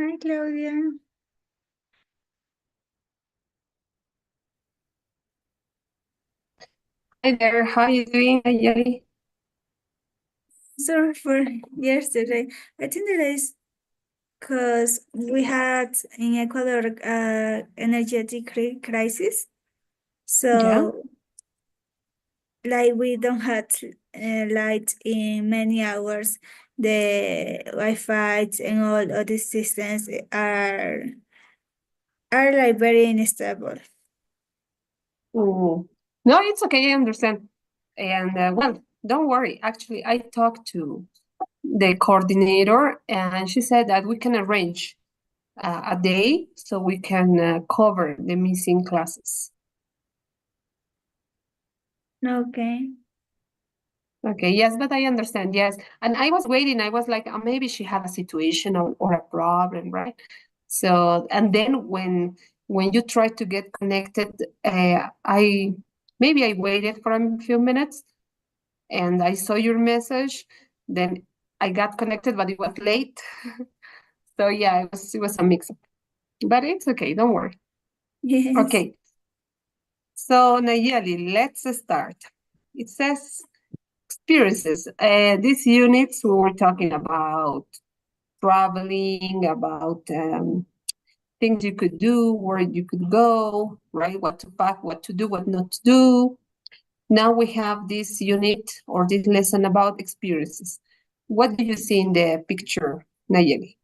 Hi, Claudia. Hi there, how are you doing, Nayeli? Sorry for yesterday. I think that is because we had in Ecuador energetic crisis. Yeah. So, like, we don't have light in many hours. The Wi-Fi and all of these systems are like very unstable. Mm. No, it's okay, I understand. And well, don't worry. Actually, I talked to the coordinator, and she said that we can arrange a day so we can cover the missing classes. Okay. Okay, yes, but I understand, yes. And I was waiting, I was like, maybe she had a situation or a problem, right? So, and then when you try to get connected, I maybe I waited for a few minutes and I saw your message. Then I got connected, but it was late. So yeah, it was a mix-up. But it's okay, don't worry. Yes. Okay, so Nayeli, let's start. It says experiences. These units we were talking about traveling, about things you could do, where you could go, right? What to pack, what to do, what not to do. Now we have this unit or this lesson about experiences. What do you see in the picture, Nayeli?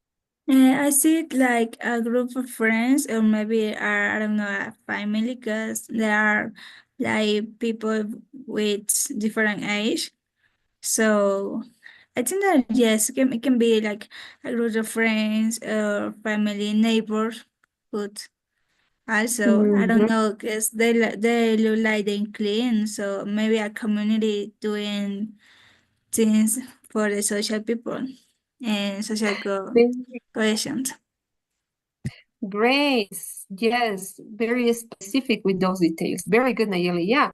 I see it like a group of friends, or maybe I don't know, a family, because there are like people with different age. So I think that yes, it can be like a group of friends or family, neighbors, but also I don't Mhm. know, because they look like they clean. So maybe a community doing things for the social people and social Very cohesion. great. Yes, very specific with those details. Very good, Nayeli. Yeah,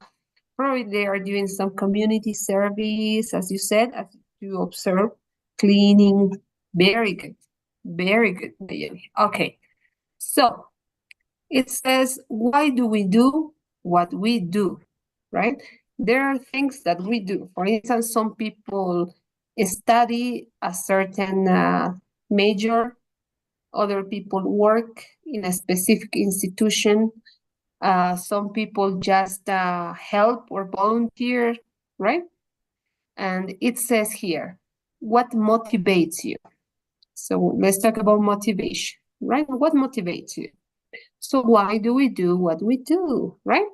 probably they are doing some community service, as you said, as you observe, cleaning. Very good. Very good, Nayeli. Okay, so it says, why do we do what we do, right? There are things that we do. For instance, some people study a certain major, other people work in a specific institution, some people just help or volunteer, right? And it says here, what motivates you? So let's talk about motivation, right? What motivates you? So why do we do what we do, right?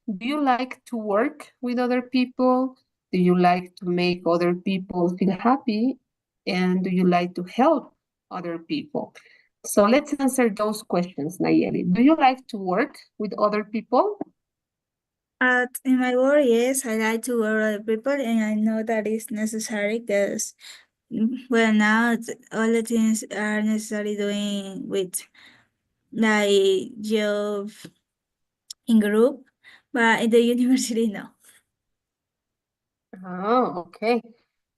Do you like to work with other people? Do you like to make other people feel happy? And do you like to help other people? So let's answer those questions, Nayeli. Do you like to work with other people? In my work, yes, I like to work with other people, and I know that is necessary because, well, now all the things are necessary doing with like job in group, but in the university, no. Oh, okay.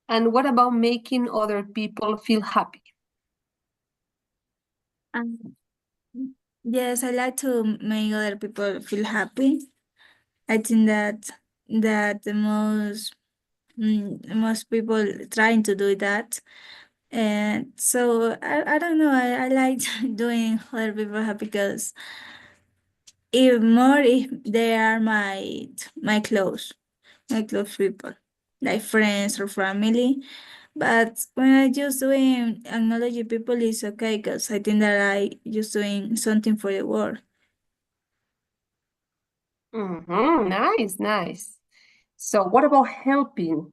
And what about making other people feel happy? Um, yes, I like to make other people feel happy. I think that the most people trying to do that. And so I don't know, I like doing other people happy because if they are my close people, like friends or family. But when I just doing acknowledge people is okay because I think that I just doing something for the world. Nice, nice. So what about helping?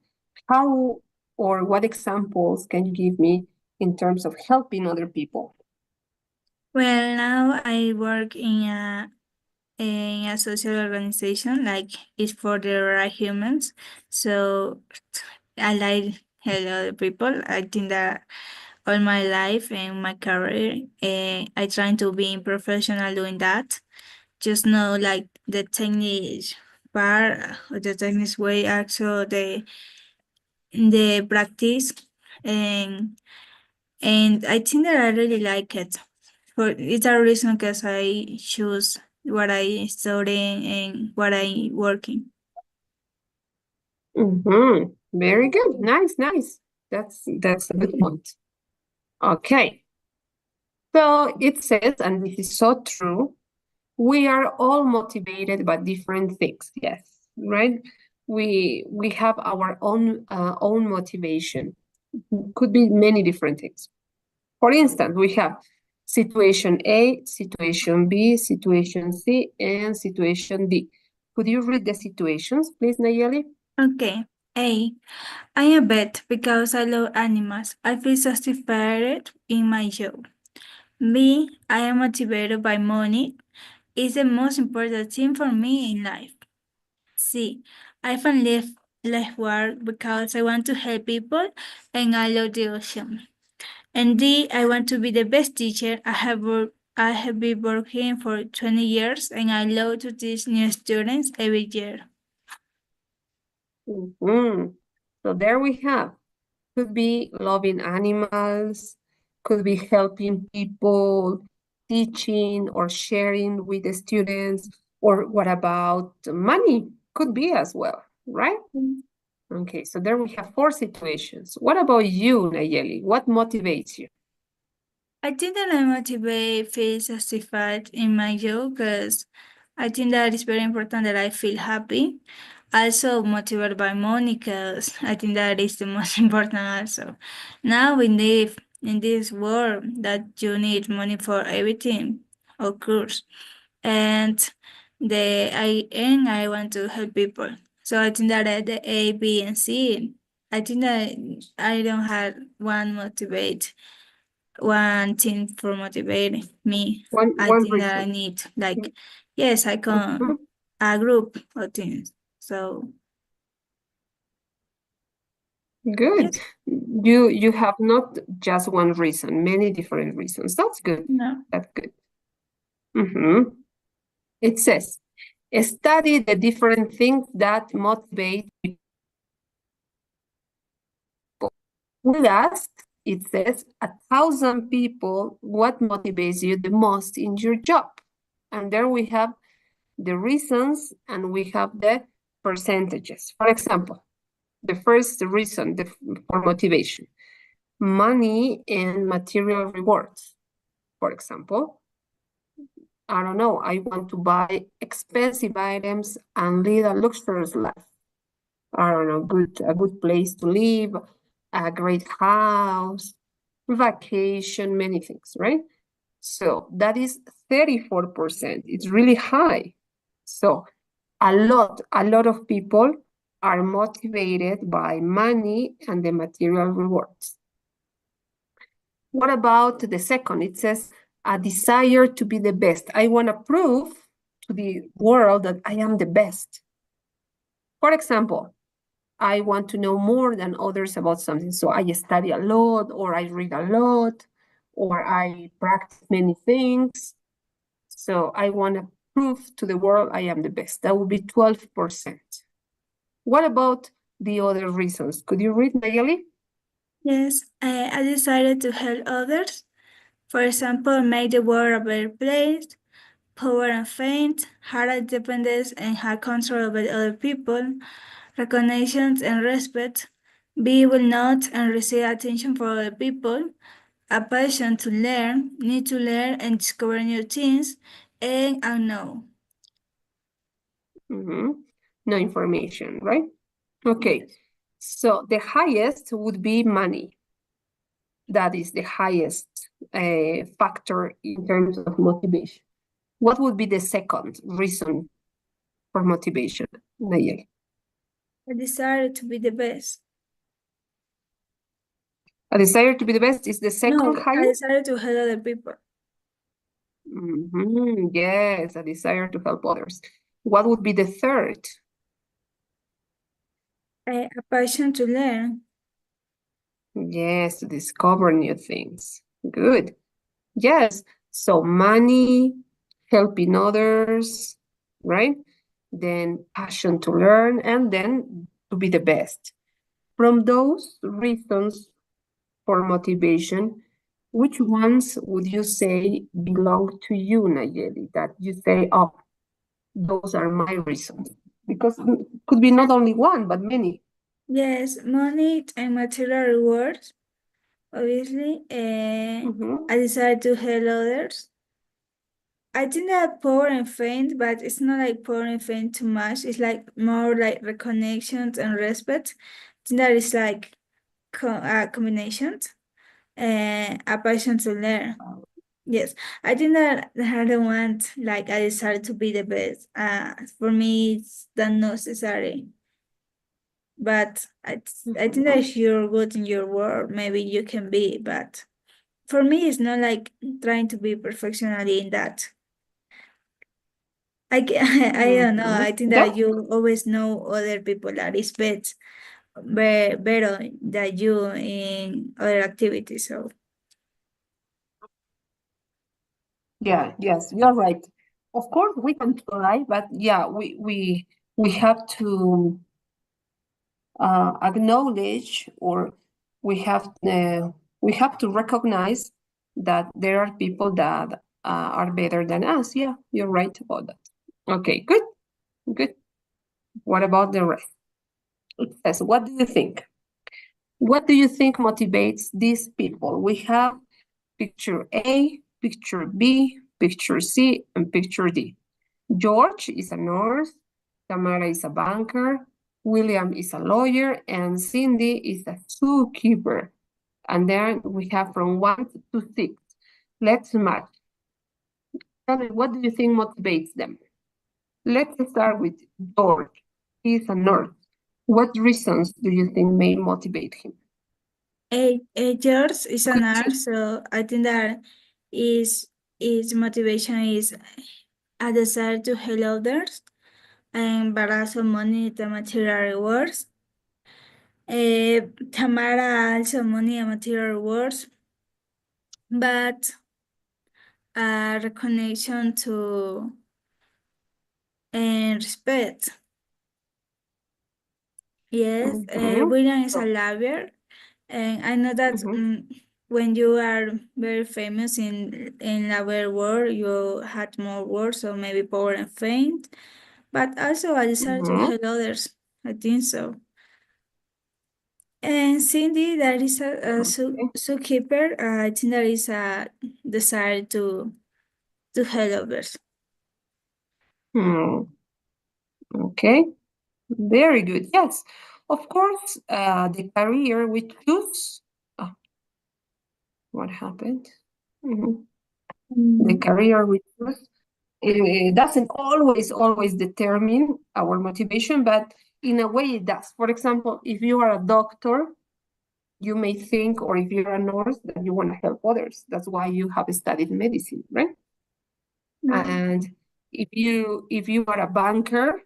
How or what examples can you give me in terms of helping other people? Well, now I work in a social organization, like it's for the right humans. So I like help other people. I think that all my life and my career, I try to be professional doing that. Just know like the technique part, or the technique way, also the practice, and and I think that I really like it. For it's a reason because I choose what I study and what I working. Mm-hmm. Very good. Nice, nice. That's a good point. Okay. So it says, and this is so true, we are all motivated by different things. Yes, right? We have our own motivation. Could be many different things. For instance, we have situation A, situation B, situation C, and situation D. Could you read the situations, please, Nayeli? Okay. A. I am vet because I love animals. I feel satisfied in my job. B. I am motivated by money. It's the most important thing for me in life. C. I find life work because I want to help people and I love the ocean. And D. I want to be the best teacher. I have been working for 20 years and I love to teach new students every year. Mhm. So there we have. Could be loving animals, could be helping people, teaching or sharing with the students, or what about money? Could be as well, right? Okay, so there we have four situations. What about you, Nayeli? What motivates you? I think that I motivate feel justified in my job because I think that it's very important that I feel happy. Also motivated by money because I think that is the most important also. Now we live in this world that you need money for everything, of course. And I want to help people. So I think that the A, B, and C. I think that I don't have one thing for motivating me. I One think that I reason. need like yes, I Mhm. can a group of things. So Good. yes, You have not just one reason, many different reasons. That's good. no. That's good. Mhm. It says, study the different things that motivate people. We asked, it says, 1,000 people what motivates you the most in your job. And there we have the reasons and we have the percentages. For example, the first reason for motivation, money and material rewards. For example, I don't know, I want to buy expensive items and lead a luxurious life. I don't know, a good place to live, a great house, vacation, many things, right? So that is 34%. It's really high. So a lot of people are motivated by money and the material rewards. What about the second? It says a desire to be the best. I want to prove to the world that I am the best. For example, I want to know more than others about something. So I study a lot, or I read a lot, or I practice many things. So I want to prove to the world I am the best. That would be 12%. What about the other reasons? Could you read, Nayeli? Yes, I decided to help others. For example, make the world a better place, power and fame, hard independence and hard control over other people, recognition and respect, be will not and receive attention for other people, a passion to learn, need to learn and discover new things, and unknown. Mm-hmm. No information, right? Okay. Yes. So the highest would be money. That is the highest factor in terms of motivation. What would be the second reason for motivation, Nayeli? I decided to be the best. A desire to be the best is the second No, I highest? decided to help other people. Yes, a desire to help others. What would be the third? A passion to learn. Yes, to discover new things. Good. Yes. So money, helping others, right? Then passion to learn, and then to be the best. From those reasons for motivation, which ones would you say belong to you, Nayeli, that you say, oh, those are my reasons? Because it could be not only one, but many. Yes, money and material rewards, obviously. Mm-hmm. I decide to help others. I think that power and fame, but it's not like power and fame too much. It's like more like reconnections and respect. I think that is like combinations and a passion to learn. Yes, I think that I don't want like I decided to be the best. For me, it's not necessary. But I think that Mm-hmm. if you're good in your work, maybe you can be. But for me, it's not like trying to be perfectionally in that. I don't know. Mm-hmm. I think That, that you always know other people that is better than you in other activities. So yeah, yes, you're right. Of course, we can try, but yeah, we have to acknowledge, or we have we have to recognize that there are people that are better than us. Yeah, you're right about that. Okay, good, good. What about the rest? It says, what do you think? What do you think motivates these people? We have picture A, picture B, picture C, and picture D. George is a nurse, Tamara is a banker, William is a lawyer, and Cindy is a zookeeper. And then we have from 1 to 6. Let's match. Tell me, what do you think motivates them? Let's start with George. He is a nurse. What reasons do you think may motivate him? yours is an Could art. you? So I think that is is motivation is a desire to help others and but also money the material rewards. Tamara also money and material rewards, but a reconnection to and respect. Yes, Mm-hmm. William is a lawyer, and I know that Mm-hmm. when you are very famous in lawyer world, you had more words, so maybe power and fame. But also, I decided to Mm-hmm. help others. I think so. And Cindy, that is a Okay. zookeeper. I think that is a desire to help others. Hmm. Okay. Very good. Yes. Of course, the career we choose. Oh, what happened? Mhm. The Mm, career we choose it doesn't always determine our motivation, but in a way it does. For example, if you are a doctor, you may think, or if you're a nurse, that you want to help others. That's why you have studied medicine, right? yeah. And if you are a banker,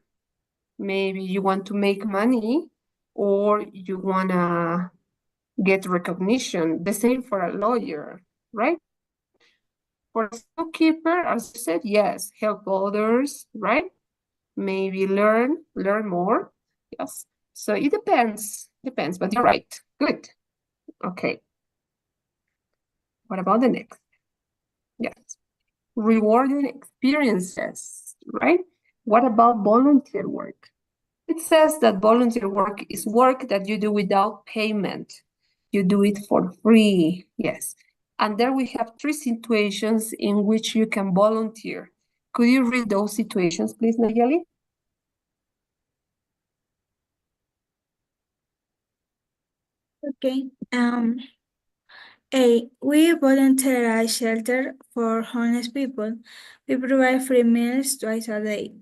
maybe you want to make money, or you want to get recognition. The same for a lawyer, right? For a zookeeper, as you said, yes, help others, right? Maybe learn more. Yes. So it depends, but you're right. Good. Okay. What about the next? Yes. Rewarding experiences, right? What about volunteer work? It says that volunteer work is work that you do without payment. You do it for free. Yes. And there we have 3 situations in which you can volunteer. Could you read those situations, please, Nayeli? Okay. A. We volunteer at a shelter for homeless people. We provide free meals twice a day.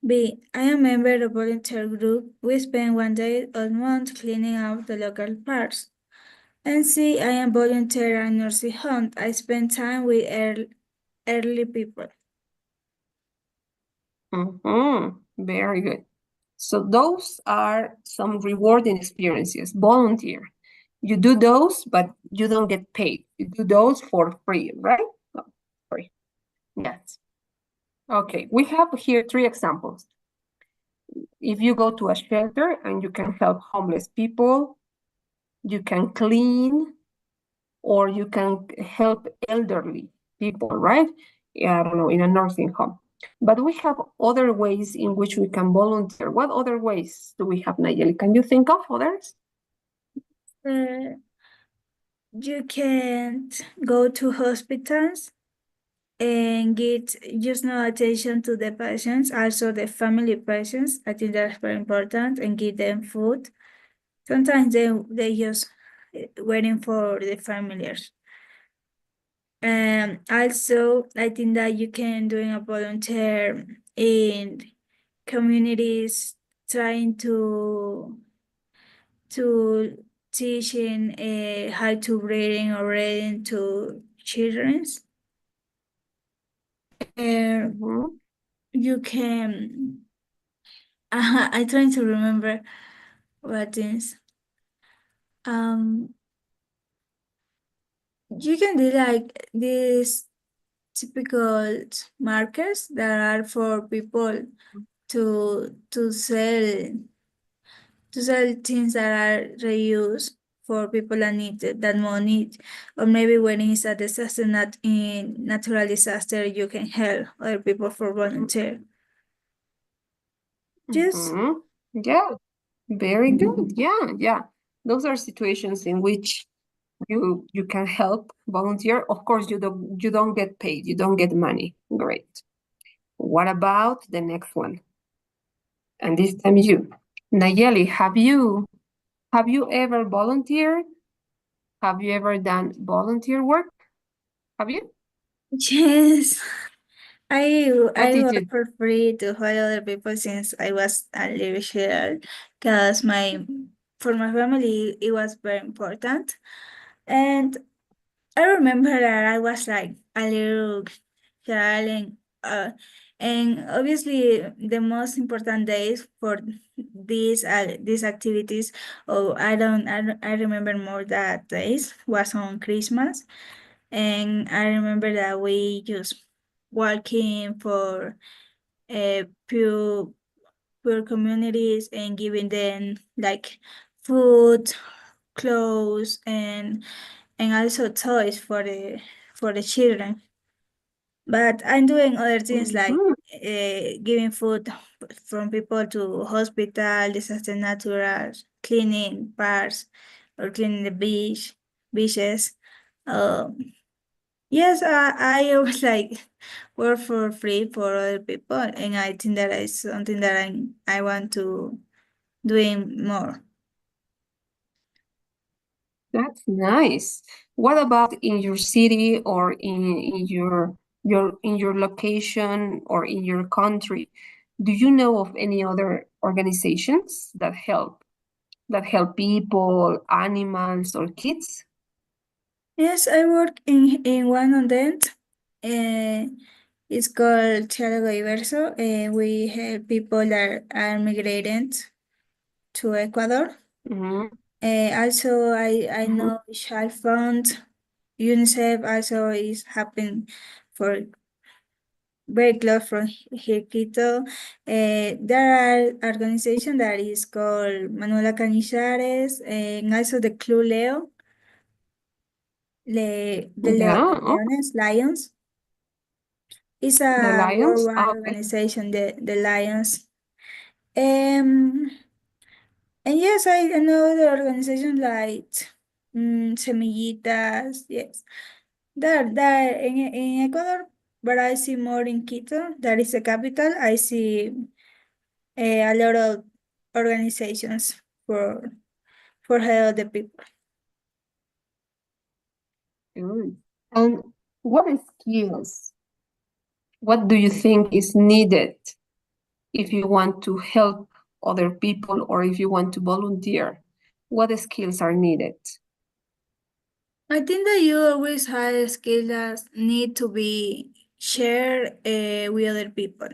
B. I am a member of a volunteer group. We spend 1 day a month cleaning up the local parks. And C. I am volunteer at nursing home. I spend time with elderly people. Very good. So those are some rewarding experiences. Volunteer. You do those, but you don't get paid. You do those for free, right? Oh, free. Yes. Okay. We have here 3 examples. If you go to a shelter and you can help homeless people, you can clean, or you can help elderly people, right? Yeah, I don't know, in a nursing home. But we have other ways in which we can volunteer. What other ways do we have, Nayeli? Can you think of others? Uh, you can go to hospitals and get just no attention to the patients, also the family patients. I think that's very important, and give them food. Sometimes they just waiting for the familiars. Also, I think that you can doing a volunteer in communities trying to teaching how to reading or reading to childrens. Uh, Mhm. you can. I trying to remember what is. Um, you can do like these typical markers that are for people to sell things that are reused for people that need it, that more need, or maybe when it's a disaster, not in natural disaster, you can help other people for volunteer. Just Mhm. Yeah, very good. Yeah, yeah. Those are situations in which you can help volunteer. Of course, you don't get paid. You don't get money. Great. What about the next one? And this time you, Nayeli, have you ever volunteered? Have you ever done volunteer work? Have you? yes, What I did work you? for free to help other people since I was a little child, because my for my family it was very important. And I remember that I was like a little child, and obviously the most important days for these activities. Oh, I remember more that days was on Christmas, and I remember that we just walking for poor poor communities and giving them like food, clothes, and also toys for the children. But I'm doing other things like Mhm. giving food from people to hospital, disaster naturals, cleaning parks, or cleaning the beaches. Um, yes, I always like work for free for other people, and I think that is something that I want to doing more. That's nice. What about in your city or in your location or in your country? Do you know of any other organizations that help people, animals, or kids? Yes, I work in one of them. Uh, it's called Diálogo Diverso. We help people that are migrant to Ecuador. Mm-hmm. Also, I Mm-hmm. know Child Fund, UNICEF also is happening for very close from here, Quito. There are organization that is called Manuela Cañizares, and also the Club Leo, Yeah. Oh, Leones, Lions. It's the a lions. worldwide Okay. organization, the Lions. Um, and yes, I know the organization like Semillitas, yes. There in Ecuador, but I see more in Quito, that is the capital. I see a lot of organizations for help the people. Good. And what skills? What do you think is needed if you want to help other people or if you want to volunteer? What skills are needed? I think that you always have skills that need to be shared with other people.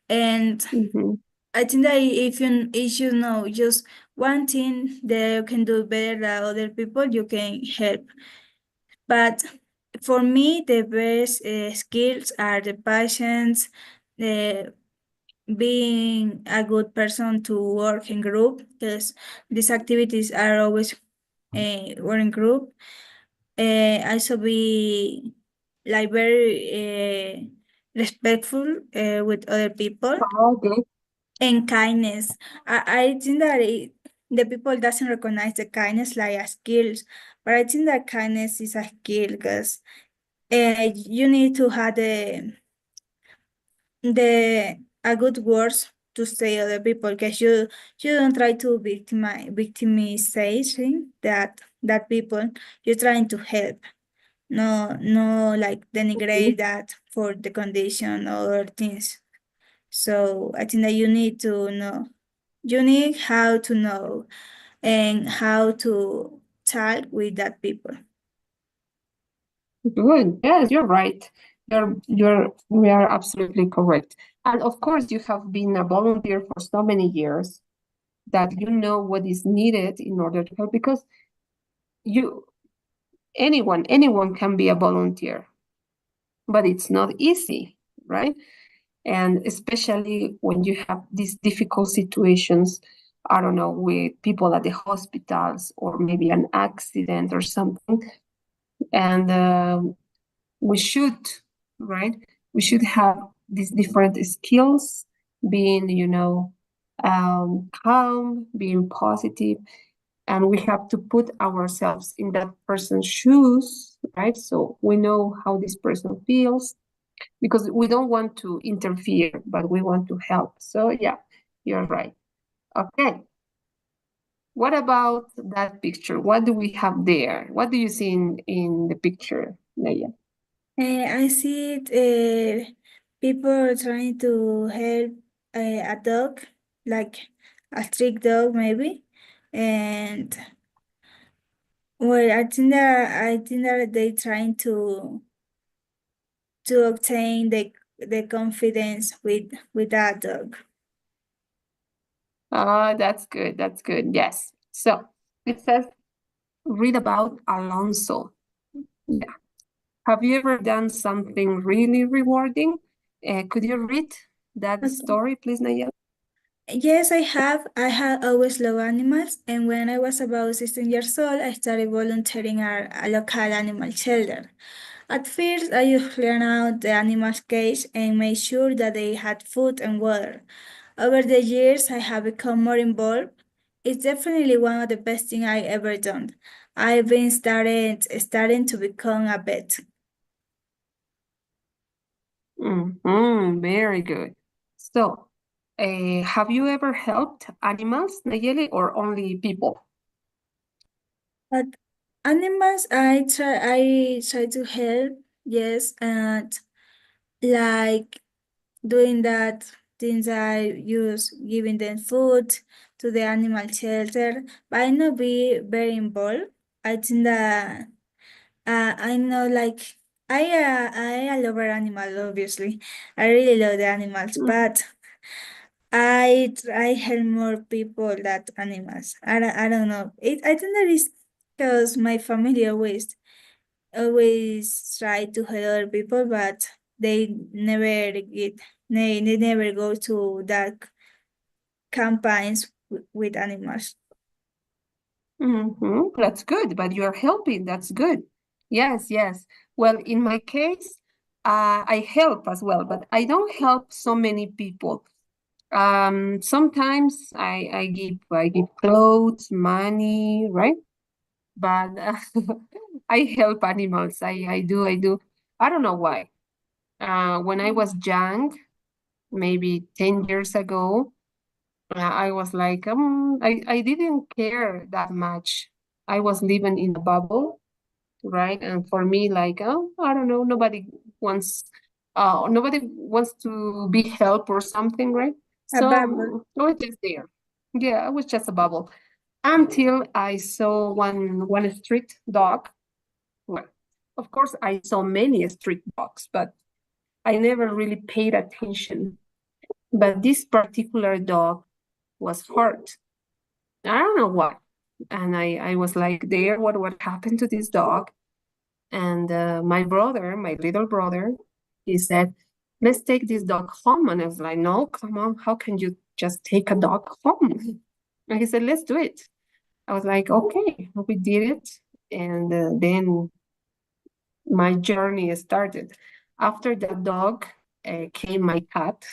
And Mhm. I think that if you know just one thing that you can do better than other people, you can help. But for me, the best skills are the patience, the being a good person to work in group, because these activities are always work in group, also be like very respectful with other people Okay. and kindness. I think that the people doesn't recognize the kindness like a skills, but I think that kindness is a skill because you need to have the a good words to say other people because you don't try to victimization that people you're trying to help, no like Okay. denigrate that for the condition or things. So I think that you need how to know and how to talk with that people. Good. Yes, you're right. We are absolutely correct. And of course, you have been a volunteer for so many years that you know what is needed in order to help because you anyone can be a volunteer, but it's not easy, right? And especially when you have these difficult situations, I don't know, with people at the hospitals or maybe an accident or something. And we should, right? We should have these different skills, being, calm, being positive, and we have to put ourselves in that person's shoes, right? So we know how this person feels because we don't want to interfere, but we want to help. So yeah, you're right. Okay. What about that picture? What do we have there? What do you see in the picture, Naya? I see it, people trying to help a dog, like a street dog maybe, and well, I think that they trying to obtain the confidence with that dog. Oh, that's good. That's good. Yes. So it says, read about Alonso. Yeah. Have you ever done something really rewarding? Could you read that Okay. story, please, Naya? Yes, I have. I had always loved animals, and when I was about 16 years old, I started volunteering at a local animal shelter. At first, I just cleared out the animals' cage and made sure that they had food and water. Over the years, I have become more involved. It's definitely one of the best things I ever done. I've been starting to become a vet. Very good. So, have you ever helped animals, Nayeli, or only people? But animals, I try to help, yes, and like doing that things I use giving them food to the animal shelter, but I not be very involved. I think that I know like I love animals obviously. I really love the animals, but I help more people than animals. I don't know. I think that is because my family always try to help other people, but they never get they never go to that campaigns with animals. That's good, but you're helping. That's good. Yes, yes. Well, in my case, I help as well, but I don't help so many people. Sometimes I give clothes, money, right? But I help animals. I do. I don't know why. When I was young, maybe 10 years ago, I was like, I didn't care that much. I was living in a bubble, right? And for me, like, oh, I don't know, nobody wants to be helped or something, right? A So bubble. I was just there. Yeah, I was just a bubble until I saw one street dog. Well, of course, I saw many street dogs, but I never really paid attention. But this particular dog was hurt. I don't know what. And I was like, there, what happened to this dog? And my brother, my little brother, he said, let's take this dog home. And I was like, no, come on, how can you just take a dog home? And he said, let's do it. I was like, okay, we did it. And then my journey started. After that dog came my cat.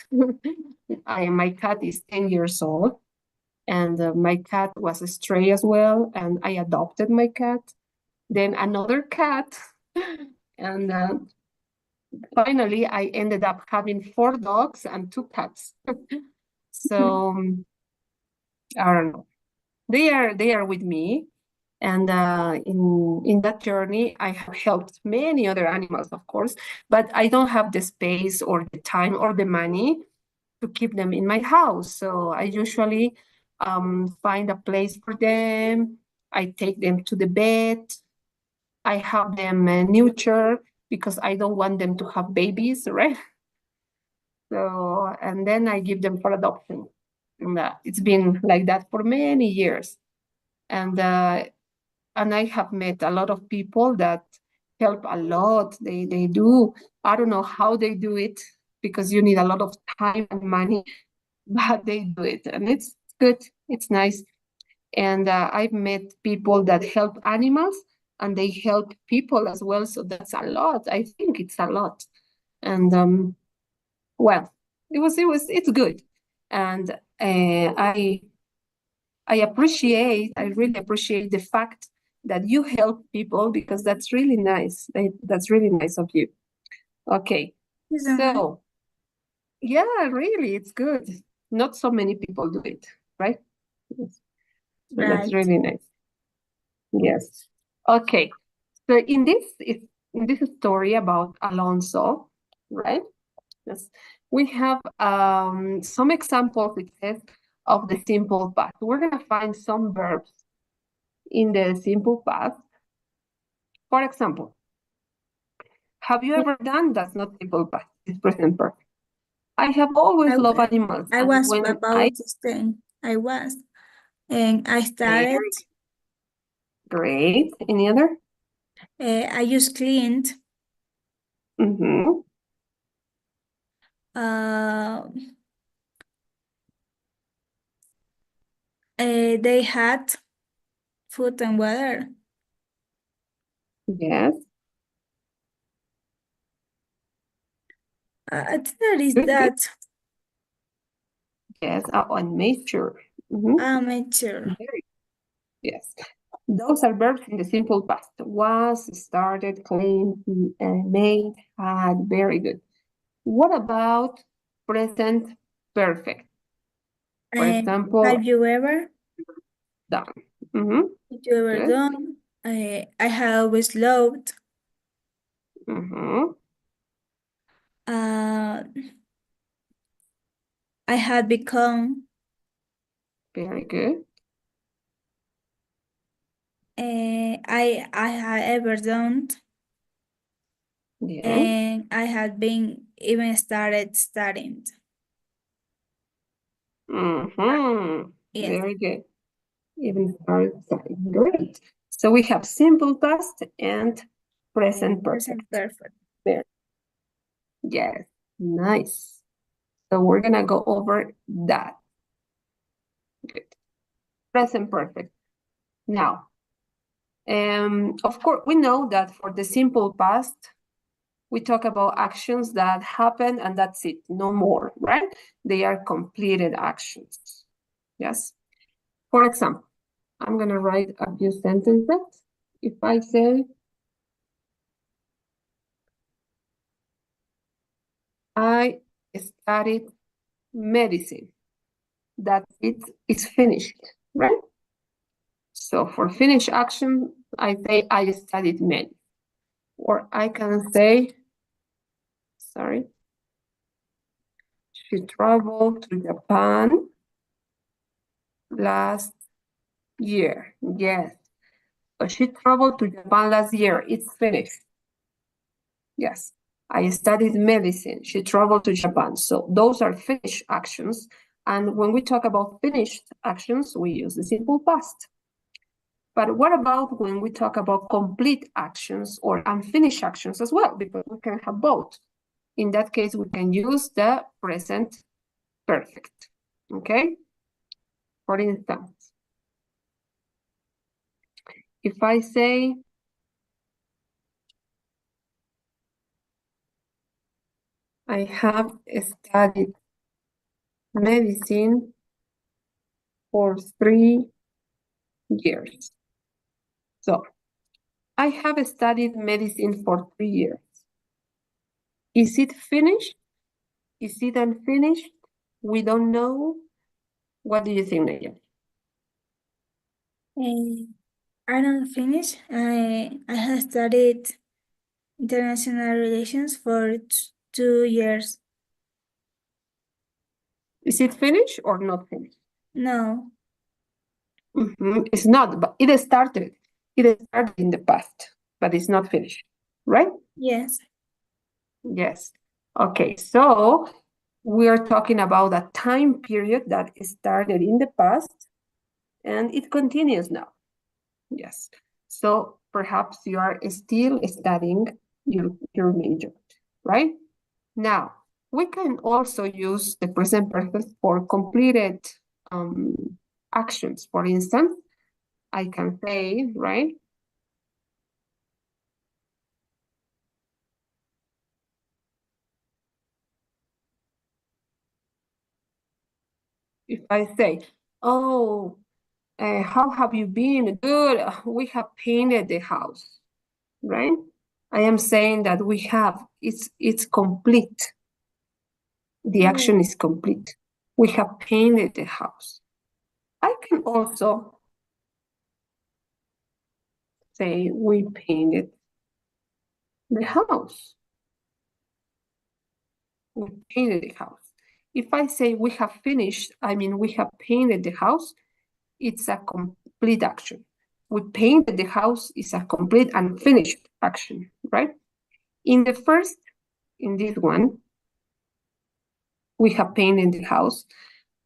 My cat is 10 years old, and my cat was a stray as well, and I adopted my cat. Then another cat, and finally I ended up having 4 dogs and 2 cats. So I don't know. They are with me, and in that journey I have helped many other animals, of course, but I don't have the space or the time or the money to keep them in my house. So I usually find a place for them. I take them to the vet. I have them nurture because I don't want them to have babies, right? So, and then I give them for adoption. And it's been like that for many years. And I have met a lot of people that help a lot. They do. I don't know how they do it because you need a lot of time and money, but they do it, and it's good. It's nice. And I've met people that help animals, and they help people as well. So that's a lot. I think it's a lot. And well, it's good. And I really appreciate the fact that you help people because that's really nice. That's really nice of you. Okay. You so much. So, yeah, really, it's good. Not so many people do it, right? Yes. So that's Right. really nice. Yes. Okay. So in this story about Alonso, right? Yes. We have some examples, it says, of the simple past. We're gonna find some verbs in the simple past. For example, have you ever done? That's not simple past, it's present perfect. I have always I, loved animals, I and was when I about to stay. I was. And I started, very great. Any other? I just cleaned. Mm-hmm. Uh, they had food and water. Yes. I think that is Good, good. that. Yes. And made sure. Mm-hmm. Amateur. Very yes. Those are verbs in the simple past. Was, started, cleaned, made, had. Very good. What about present perfect? For And example, have you ever? done. Mm-hmm. Have you ever Good. done? I have always loved. Mm-hmm. Uh, I had become. Very good. I had ever done. Yes. And I had been even started studying. Mm-hmm. Yes, Very good. Even started saying great. So we have simple past and present present perfect. perfect. There. Yes. Nice. So we're gonna go over that. Good. Present perfect. Now, of course, we know that for the simple past, we talk about actions that happen and that's it, no more, right? They are completed actions. Yes. For example, I'm gonna write a few sentences. If I say, I studied medicine, that it's finished, right? So for finished action, I say I studied medicine. Or I can say, sorry, she traveled to Japan last year. Yes. So she traveled to Japan last year. It's finished. Yes. I studied medicine. She traveled to Japan. So those are finished actions. And when we talk about finished actions, we use the simple past. But what about when we talk about complete actions or unfinished actions as well? Because we can have both. In that case, we can use the present perfect. Okay? For instance, if I say, I have studied medicine for 3 years. So I have studied medicine for 3 years. Is it finished? Is it unfinished? We don't know. What do you think, Nayeli? I don't finish. I have studied international relations for 2 years. Is it finished or not finished? No. It's not, but it started. It started in the past, but it's not finished, right? Yes. Yes. Okay, so we are talking about a time period that started in the past and it continues now. Yes. So perhaps you are still studying your major, right? Now, we can also use the present perfect for completed um, actions. For instance, I can say, right? If I say, oh, how have you been? Good. We have painted the house, right? I am saying that we have, it's complete. The action is complete. We have painted the house. I can also say we painted the house. We painted the house. If I say we have finished, I mean we have painted the house, it's a complete action. We painted the house is a complete and finished action, right? In the first, in this one, we have painted the house.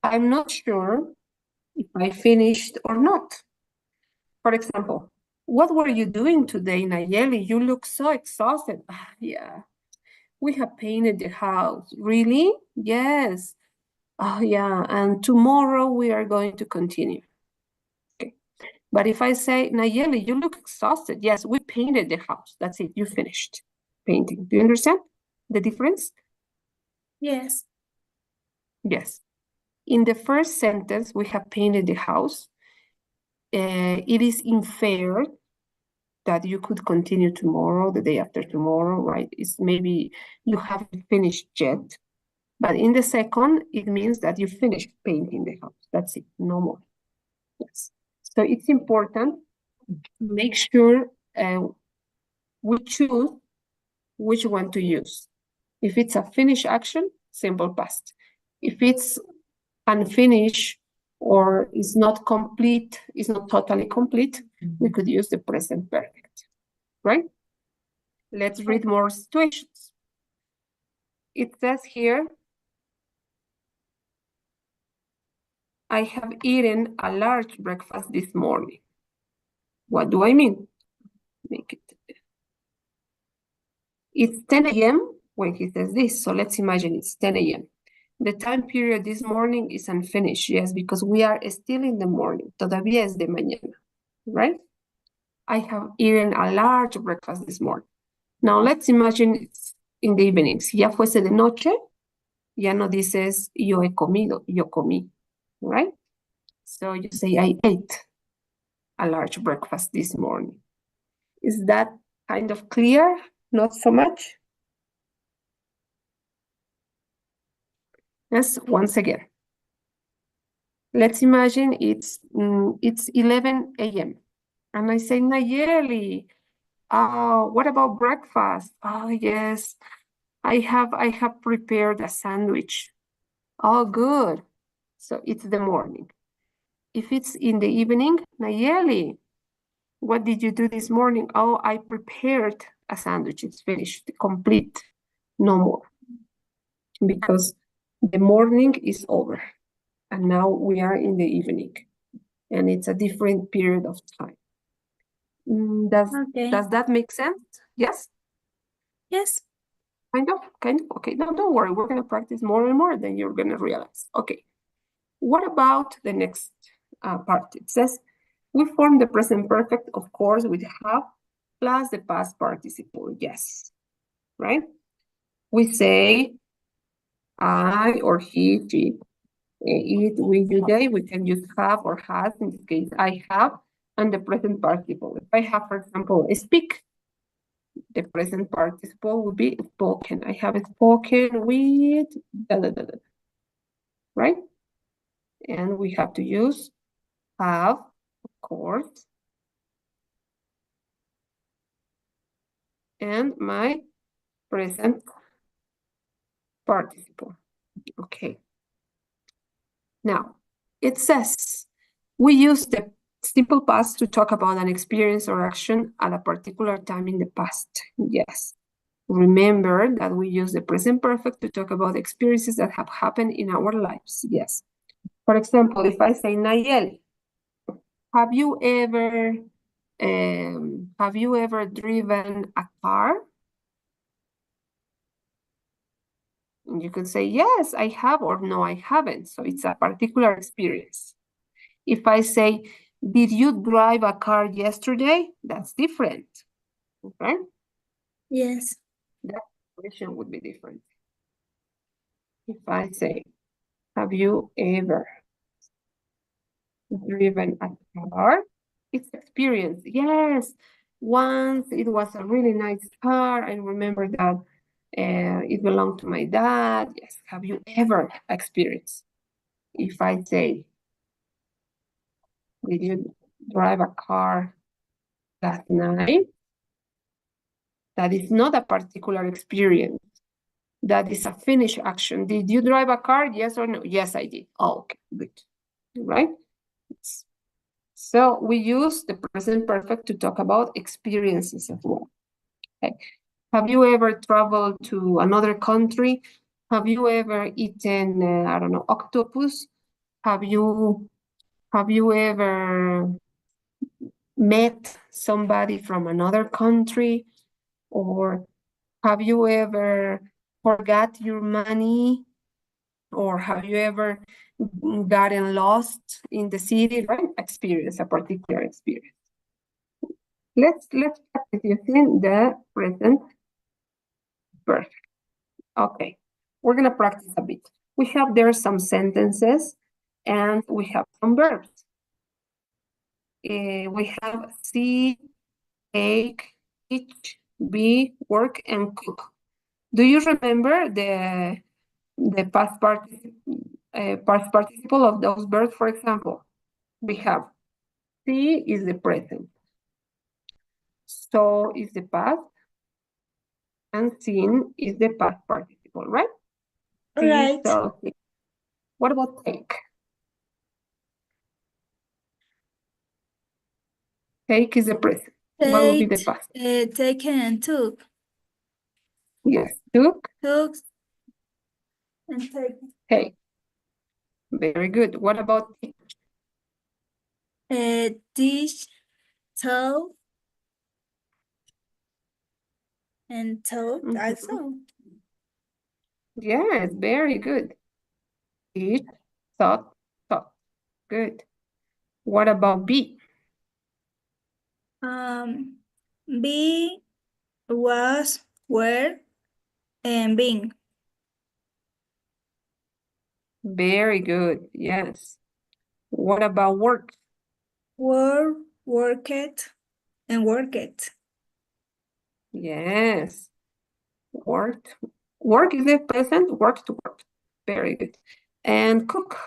I'm not sure if I finished or not. For example, what were you doing today, Nayeli? You look so exhausted. Yeah, we have painted the house. Really? Yes. Oh, yeah. And tomorrow we are going to continue. Okay. But if I say, Nayeli, you look exhausted. Yes, we painted the house. That's it. You finished painting. Do you understand the difference? Yes. Yes. In the first sentence, we have painted the house. It is inferred that you could continue tomorrow, the day after tomorrow, right? It's maybe you haven't finished yet. But in the second, it means that you finished painting the house. That's it, no more. Yes. So it's important to make sure we choose which one to use. If it's a finished action, simple past. If it's unfinished or is not complete, is not totally complete, we could use the present perfect, right? Let's read more situations. It says here, I have eaten a large breakfast this morning. What do I mean? Make it. It's 10 a.m. when he says this, so let's imagine it's 10 a.m. The time period this morning is unfinished, yes, because we are still in the morning. Todavía es de mañana, right? I have eaten a large breakfast this morning. Now let's imagine it's in the evening. Si ya fuese de noche, ya no dices yo he comido, yo comí, right? So you say I ate a large breakfast this morning. Is that kind of clear? Not so much? Yes, once again. Let's imagine it's 11 a.m. And I say, Nayeli, what about breakfast? Oh, yes, I have prepared a sandwich. Oh, good. So it's the morning. If it's in the evening, Nayeli, what did you do this morning? Oh, I prepared a sandwich. It's finished, complete, no more. Because the morning is over. And now we are in the evening. And it's a different period of time. Okay. Does that make sense? Yes? Yes. Kind of? Okay, no, don't worry. We're going to practice more and more, then you're going to realize. Okay. What about the next part? It says, we form the present perfect, of course, with have plus the past participle. Yes. Right? We say, I or he, she, it, we, you, they. We can use have or has. In this case, I have, and the present participle. If I have, for example, speak, the present participle would be spoken. I have spoken with, da, da, da, da, right? And we have to use have, of course, and my present participle. Okay. Now, it says we use the simple past to talk about an experience or action at a particular time in the past. Yes. Remember that we use the present perfect to talk about experiences that have happened in our lives. Yes. For example, if I say, Nayel, have you ever driven a car? And you could say, yes, I have, or no, I haven't. So it's a particular experience. If I say, did you drive a car yesterday? That's different. Okay? Yes. That question would be different. If I say, have you ever driven a car? It's experience. Yes. Once it was a really nice car. I remember that it belonged to my dad. Yes. Have you ever experienced? If I say, did you drive a car last night? That is not a particular experience. That is a finished action. Did you drive a car? Yes or no? Yes, I did. Oh, okay, good. Right? So we use the present perfect to talk about experiences as well. Okay. Have you ever traveled to another country? Have you ever eaten, I don't know, octopus? Have you ever met somebody from another country? Or have you ever forgot your money? Or have you ever gotten lost in the city, right? Experience, a particular experience. Let's practice using the present perfect. Okay, we're gonna practice a bit. We have there some sentences and we have some verbs. We have see, take, teach, be, work, and cook. Do you remember the past participle of those verbs? For example, we have see is the present, saw is the past, and seen is the past participle, right? See, Right. saw, see. What about take? Take is the present. What would be the Take, past? taken and took. Yes, took, Took and taken. take. Very good. What about teach? Teach, told, and told Mhm. also. Yes, very good. Teach, thought, thought. Good. What about be? Um, be, was, were, and being. Very good. Yes. What about work? Were, worked, and worked. Yes. Worked. Work is the present, work to work. Very good. And cook.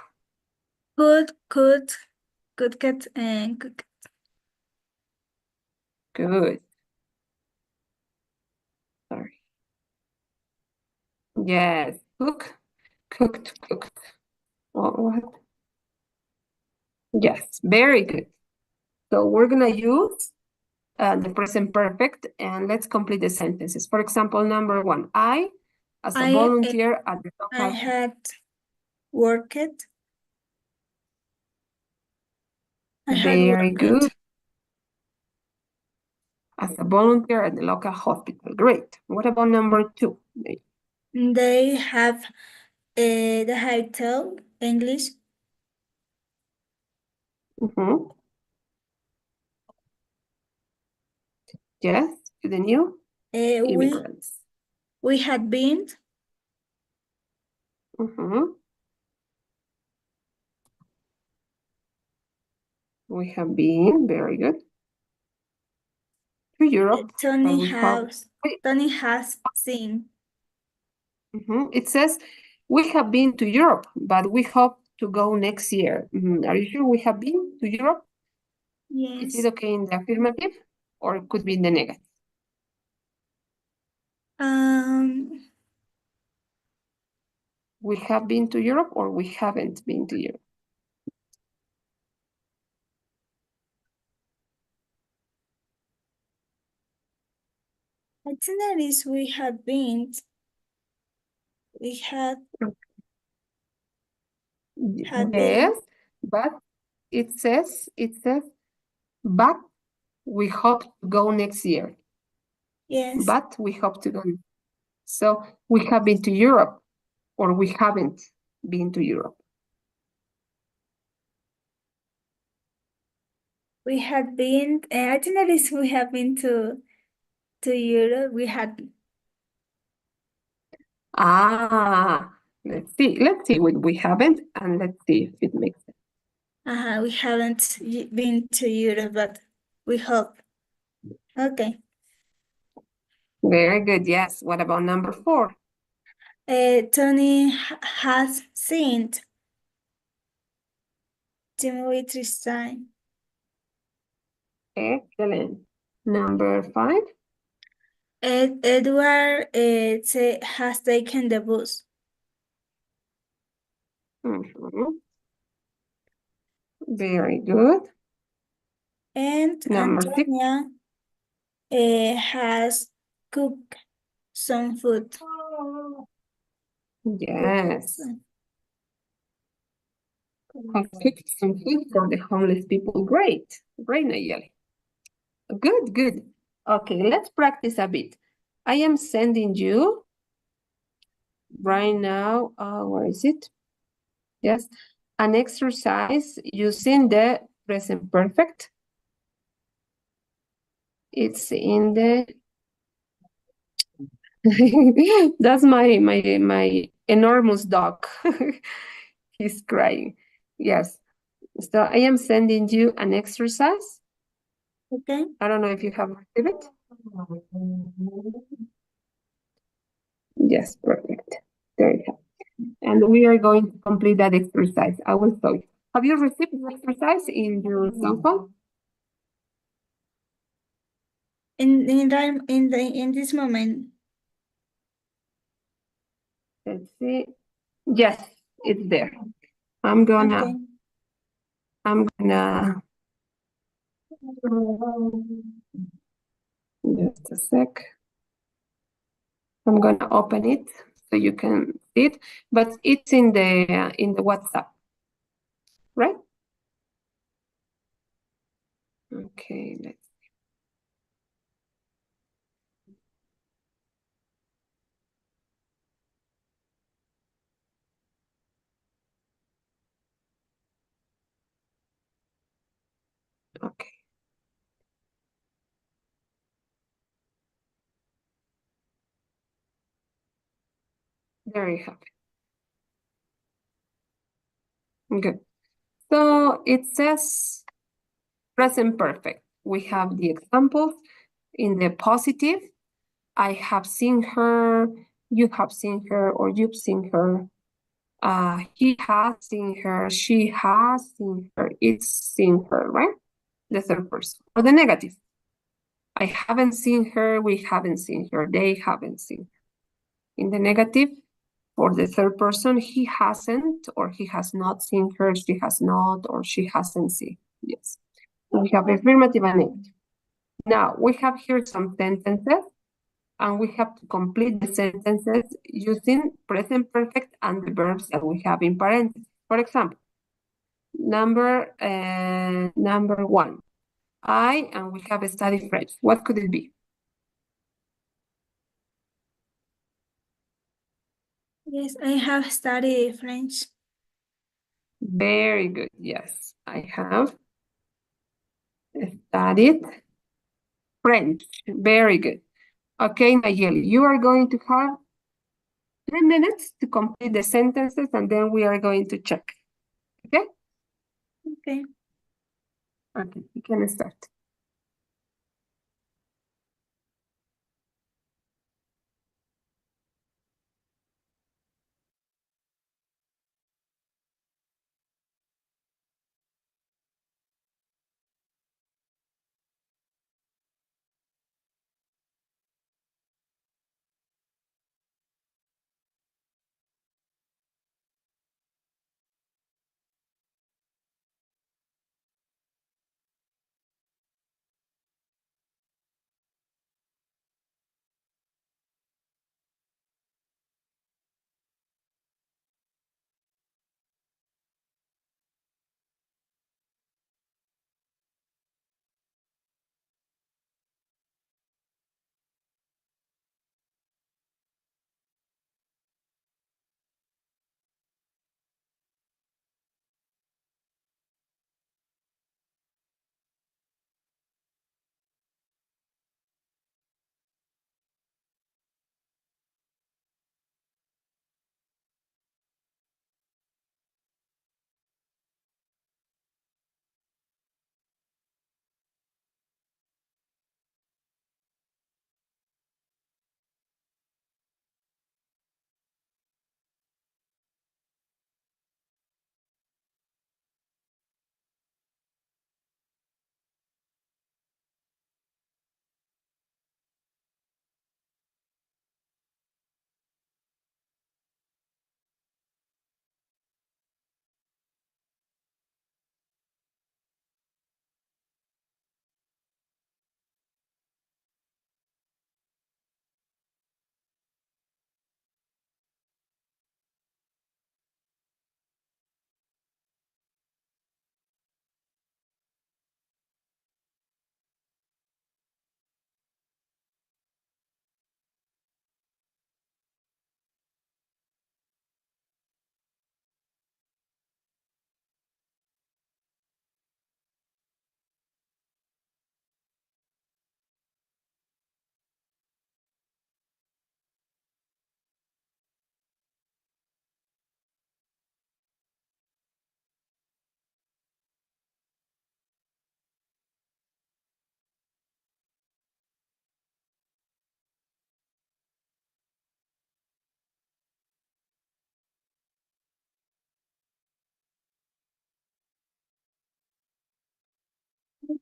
Could, cooked, and cooked. Good. Sorry. Yes. Cook. Cooked. Cooked. What? Yes. Very good. So we're gonna use the present perfect and let's complete the sentences. For example, number one, I, as a I, volunteer at the I local. had worked. I had Very good. worked. As a volunteer at the local hospital. Great. What about number two? They have the hotel English. Mhm. Yes, to the new Uh, we immigrants. we had been Mhm. We have been, very good, to Europe, but Tony we have, has wait, Tony has seen. it says we have been to Europe, but we hope to go next year. Are you sure we have been to Europe? Is it Yes. okay in the affirmative or it could be in the negative? Um, We have been to Europe or we haven't been to Europe? itineraries we have been. We had been. Yes, but it says, but we hope to go next year. Yes. But we hope to go. So we have been to Europe or we haven't been to Europe. We had been. Itineraries we have been to Europe. We had. Ah, let's see what we haven't, and let's see if it makes sense. We haven't been to Europe, but we hope. Okay. Very good. Yes. What about number 4? Tony has seen the movie Tristan. Excellent. Number 5. Edward has taken the bus, Mhm. Very good. and Number 6. Antonia has cooked some food. Yes. Have cooked some food for the homeless people. Great. Great, Nayeli. Good, good. Okay, let's practice a bit. I am sending you right now, where is it? Yes, an exercise using the present perfect. It's in the that's my enormous dog. He's crying. Yes. So I am sending you an exercise. Okay. I don't know if you have received it. Yes, perfect. There you have. And we are going to complete that exercise. I will show you. Have you received the exercise in your cell phone? In this moment. Let's see. Yes, it's there. I'm Okay. gonna I'm gonna just a sec. I'm gonna open it so you can see it, but it's in the WhatsApp, right? Okay, let's okay. There you have it. Good. So it says present perfect. We have the examples in the positive. I have seen her, you have seen her, or you've seen her. He has seen her, she has seen her, it's seen her, right? The third person. Or the negative. I haven't seen her, we haven't seen her, they haven't seen her. In the negative, for the third person, he hasn't, or he has not seen her, she has not, or she hasn't seen. Yes. We have affirmative and negative. Now, we have here some sentences, and we have to complete the sentences using present perfect and the verbs that we have in parentheses. For example, number 1. And we have studied French. What could it be? Yes, I have studied French. Very good. Yes, I have studied French. Very good. Okay, Nayeli, you are going to have 3 minutes to complete the sentences, and then we are going to check. Okay? Okay. Okay, you can start.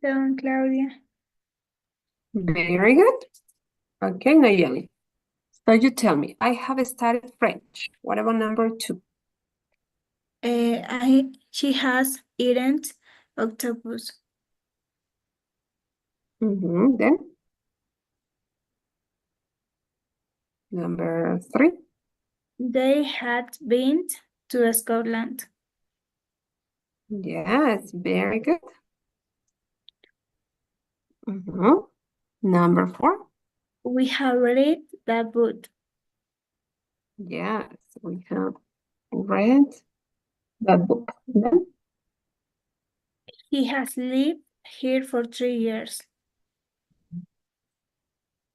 Done, Claudia. Very good. Okay, Nayeli. So you tell me, I have studied French. What about number 2? She has eaten octopus. Then number 3. They had been to Scotland. Yes, very good. Number 4. We have read that book. Yes, we have read that book. Then, He has lived here for 3 years.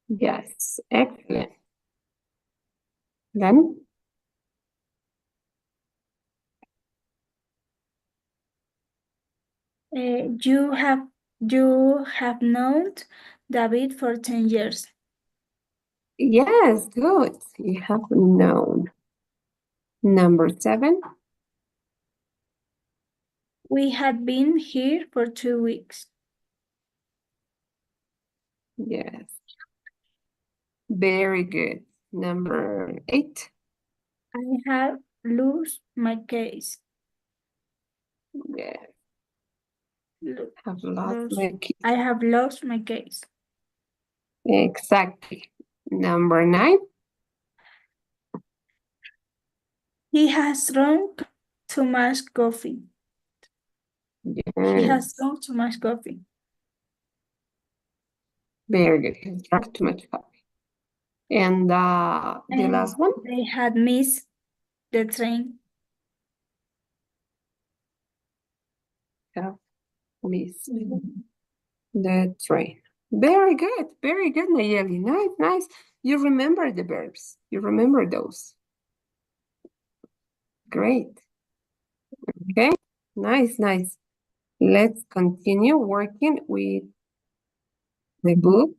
yes, excellent. Then, You have known David for 10 years. yes, good. You have known. Number 7. We had been here for 2 weeks. Yes, very good. Number 8. I have lost my case. Yes, Lo- have lost Lost. my key. I have lost my case. Exactly. Number 9. He has drunk too much coffee. He has Yes, drunk too much coffee. very good. He's drunk too much coffee. And the And last one? they had missed the train. Have missed the train. Very good, Nayeli. Nice, nice. You remember the verbs. You remember those. Great. Okay. Nice, nice. Let's continue working with the book.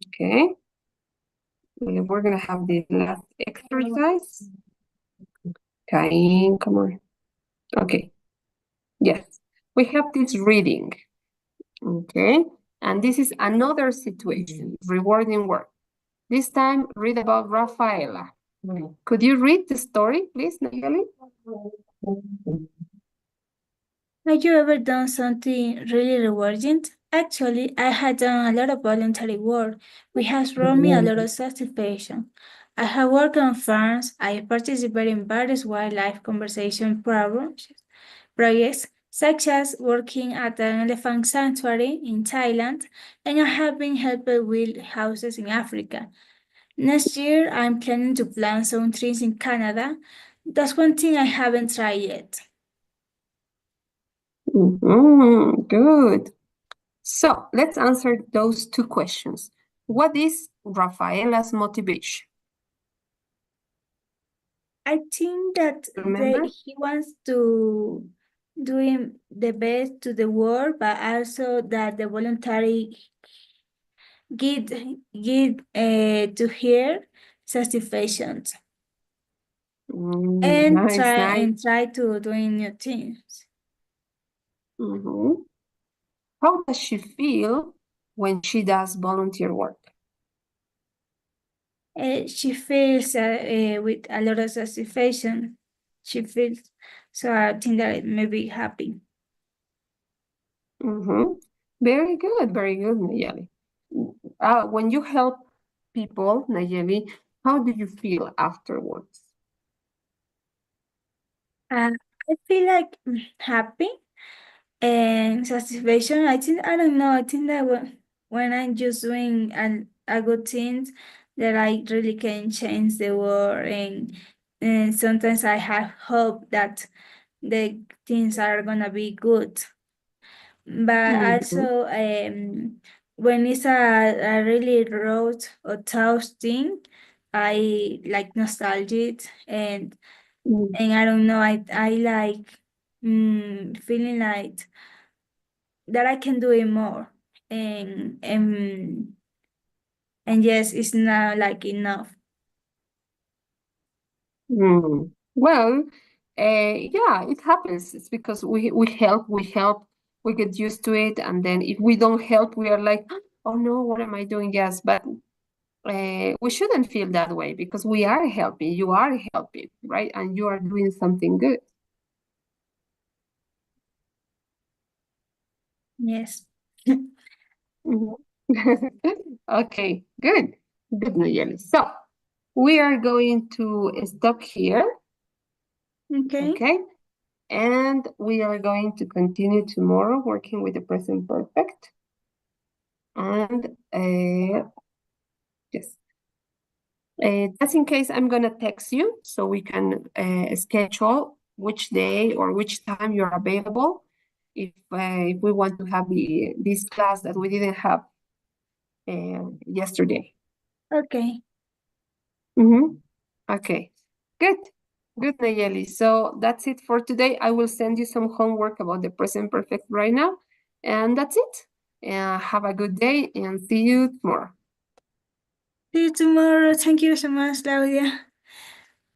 Okay. We're going to have the last exercise. Okay, come on. Okay. Yes. We have this reading. Okay. And this is another situation, rewarding work. This time, read about Rafaela. Could you read the story, please, Nayeli? Have you ever done something really rewarding? Actually, I had done a lot of voluntary work, which has brought me a lot of satisfaction. I have worked on farms, I participated in various wildlife conservation projects, such as working at an elephant sanctuary in Thailand, and I have been helping build houses in Africa. Next year, I'm planning to plant some trees in Canada. That's one thing I haven't tried yet. Good. So let's answer those two questions. What is Rafaela's motivation? I think that Remember? he wants to doing the best to the world, but also that the voluntary get to hear satisfactions and Nice, nice. try to doing new things. Mhm. How does she feel when she does volunteer work? She feels with a lot of satisfaction. She feels so. I think that it may be happy. Mhm. Very good, Nayeli. When you help people, Nayeli, how do you feel afterwards? I feel like happy and satisfaction. I don't know. I think that when I'm just doing a good thing, that I really can change the world, and sometimes I have hope that the things are gonna be good. But Mhm. also, when it's a really road or tough thing, I like nostalgic Mm. and I don't know. I like feeling like that I can do it more, and and and yes, it's not like enough. Well, yeah, it happens. It's because we get used to it, and then if we don't help, we are like, oh no, what am I doing? Yes, but we shouldn't feel that way because we are helping. You are helping, right? And you are doing something good. Yes. Mhm. Okay, good, good, Nayeli. So we are going to stop here, Okay. okay? And we are going to continue tomorrow working with the present perfect. And yes, just in case, I'm gonna text you so we can schedule which day or which time you're available. If we want to have this class that we didn't have yesterday. Okay. Mm-hmm. Okay, good, good, Nayeli. So that's it for today. I will send you some homework about the present perfect right now, and that's it. Have a good day and see you tomorrow. See you tomorrow. Thank you so much, Claudia.